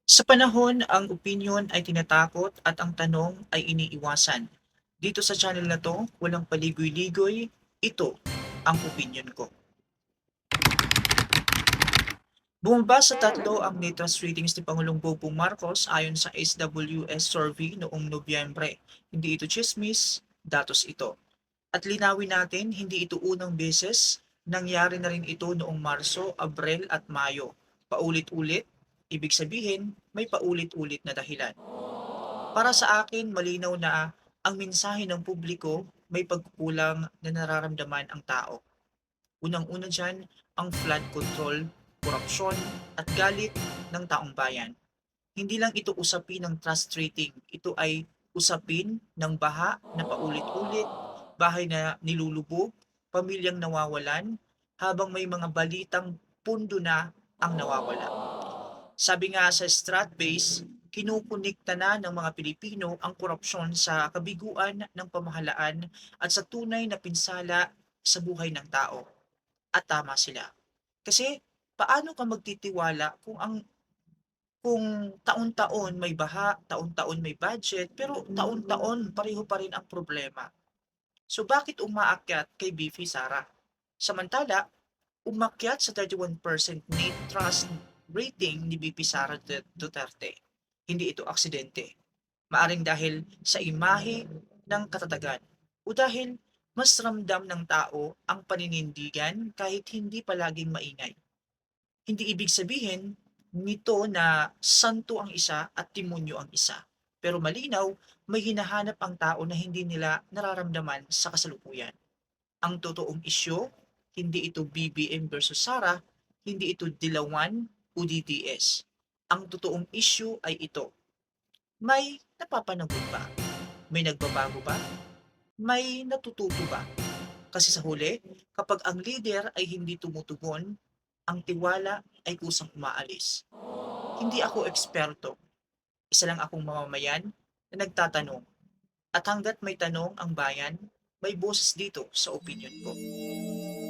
Sa panahon ang opinyon ay tinatakot at ang tanong ay iniiwasan. Dito sa channel na 'to, walang paligoy-ligoy, ito ang opinyon ko. Bumaba sa 3 ang net trust ratings ni Pangulong Bongbong Marcos ayon sa SWS survey noong Nobyembre. Hindi ito tsismis, datos ito. At linawin natin, hindi ito unang beses, nangyari na rin ito noong Marso, Abril at Mayo. Paulit-ulit, ibig sabihin may paulit-ulit na dahilan. Para sa akin, malinaw na ang mensahe ng publiko may pagkukulang na nararamdaman ang tao. Unang-una dyan, ang flood control, korupsyon at galit ng taong bayan. Hindi lang ito usapin ng trust rating, ito ay usapin ng baha na paulit-ulit, bahay na nilulubog, pamilyang nawawalan, habang may mga balitang pundo na ang nawawala. Sabi nga sa Stratbase, kinukunikta na ng mga Pilipino ang korupsyon sa kabiguan ng pamahalaan at sa tunay na pinsala sa buhay ng tao. At tama sila. Kasi paano ka magtitiwala kung taon-taon may baha, taon-taon may budget, pero taon-taon pareho pa rin ang problema. So bakit umaakyat kay Bifi Sara? Samantala, umakyat sa 31% net trust rating ni BP Sara Duterte. Hindi ito aksidente. Maaring dahil sa imahe ng katatagan o dahil mas ramdam ng tao ang paninindigan kahit hindi palaging maingay. Hindi ibig sabihin nito na santo ang isa at demonyo ang isa. Pero malinaw, may hinahanap ang tao na hindi nila nararamdaman sa kasalukuyan. Ang totoong isyu, hindi ito BBM versus Sara, hindi ito Dilawan o DDS. Ang totoong isyu ay ito. May napapanagot ba? May nagbabago ba? May natututo ba? Kasi sa huli, kapag ang leader ay hindi tumutugon, ang tiwala ay kusang umaalis. Hindi ako eksperto. Isa lang akong mamamayan na nagtatanong. At hanggat may tanong ang bayan, may boses dito sa opinion ko.